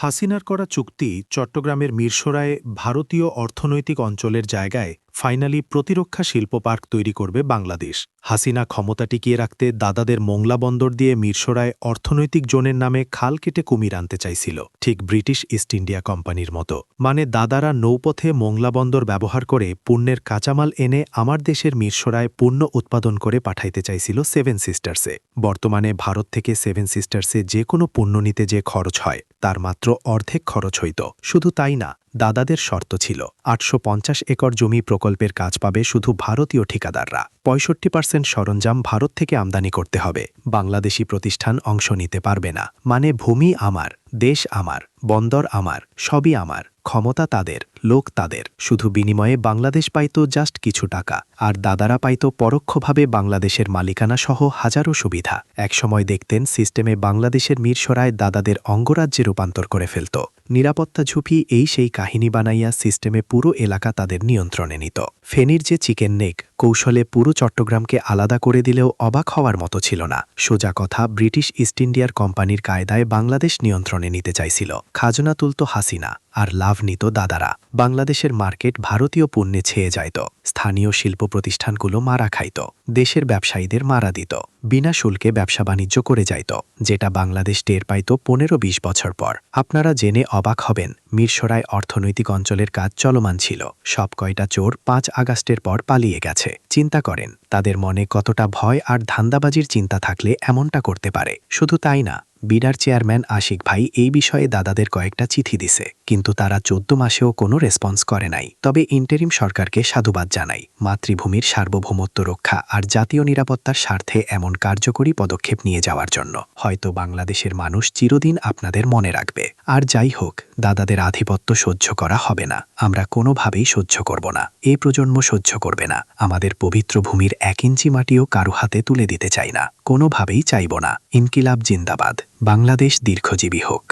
হাসিনার করা চুক্তি চট্টগ্রামের মিরসরায়ে ভারতীয় অর্থনৈতিক অঞ্চলের জায়গায় ফাইনালি প্রতিরক্ষা শিল্প পার্ক তৈরি করবে বাংলাদেশ। হাসিনা ক্ষমতা টিকিয়ে রাখতে দাদাদের মোংলা বন্দর দিয়ে মিরসরায় অর্থনৈতিক জোনের নামে খাল কেটে কুমির আনতে চাইছিল, ঠিক ব্রিটিশ ইস্ট ইন্ডিয়া কোম্পানির মতো। মানে দাদারা নৌপথে মোংলা বন্দর ব্যবহার করে পণ্যের কাঁচামাল এনে আমার দেশের মিরসরায় পণ্য উৎপাদন করে পাঠাইতে চাইছিল সেভেন সিস্টার্সে। বর্তমানে ভারত থেকে সেভেন সিস্টার্সে যে কোনো পণ্য নিতে যে খরচ হয় তার মাত্র অর্ধেক খরচ হইত। শুধু তাই না, দাদাদের শর্ত ছিল ৮৫০ একর জমি প্রকল্পের কাজ পাবে শুধু ভারতীয় ঠিকাদাররা। ৬৫% সরঞ্জাম ভারত থেকে আমদানি করতে হবে, বাংলাদেশি প্রতিষ্ঠান অংশ নিতে পারবে না। মানে ভূমি আমার, দেশ আমার, বন্দর আমার, সবই আমার, ক্ষমতা তাদের, লোক তাদের। শুধু বিনিময়ে বাংলাদেশ পাইত জাস্ট কিছু টাকা, আর দাদারা পাইত পরোক্ষভাবে বাংলাদেশের মালিকানা সহ হাজারো সুবিধা। একসময় দেখতেন সিস্টেমে বাংলাদেশের মিরসরায় দাদাদের অঙ্গরাজ্যে রূপান্তর করে ফেলত। নিরাপত্তা ঝুঁকি এই সেই কাহিনী বানাইয়া সিস্টেমে পুরো এলাকা তাদের নিয়ন্ত্রণে নিত। ফেনীর যে চিকেন নেক কৌশলে পুরো চট্টগ্রামকে আলাদা করে দিলেও অবাক হওয়ার মতো ছিল না। সোজা কথা, ব্রিটিশ ইস্ট ইন্ডিয়ার কোম্পানির কায়দায় বাংলাদেশ নিয়ন্ত্রণে নিতে চাইছিল। খাজনা তুলত হাসিনা আর লাভ নিত দাদারা। বাংলাদেশের মার্কেট ভারতীয় পণ্যে ছেয়ে যাইত, স্থানীয় শিল্প প্রতিষ্ঠানগুলো মারা খাইত, দেশের ব্যবসায়ীদের মারা দিত, বিনা শুল্কে ব্যবসা বাণিজ্য করে যাইত, যেটা বাংলাদেশ টের পাইত ১৫-২০ বছর পর। আপনারা জেনে অবাক হবেন, মিরসরায় অর্থনৈতিক অঞ্চলের কাজ চলমান ছিল। সব কয়টা চোর ৫ আগস্টের পর পালিয়ে গেছে। চিন্তা করেন তাদের মনে কতটা ভয় আর ধান্দাবাজির চিন্তা থাকলে এমনটা করতে পারে। শুধু তাই না, বিডার চেয়ারম্যান আশিক ভাই এই বিষয়ে দাদাদের কয়েকটা চিঠি দিছে, কিন্তু তারা ১৪ মাসেও কোনো রেসপন্স করে নাই। তবে ইন্টারিম সরকারকে সাধুবাদ জানাই, মাতৃভূমির সার্বভৌমত্ব রক্ষা আর জাতীয় নিরাপত্তার স্বার্থে এমন কার্যকরী পদক্ষেপ নিয়ে যাওয়ার জন্য। হয়তো বাংলাদেশের মানুষ চিরদিন আপনাদের মনে রাখবে। আর যাই হোক, দাদাদের আধিপত্য সহ্য করা হবে না, আমরা কোনোভাবেই সহ্য করব না। এই প্রজন্ম সহ্য করবে না। আমাদের পবিত্র ভূমির ১ ইঞ্চি মাটিও কারো হাতে তুলে দিতে চাই না, কোনোভাবেই চাইব না। ইনকিলাব জিন্দাবাদ, বাংলাদেশ দীর্ঘজীবী হোক।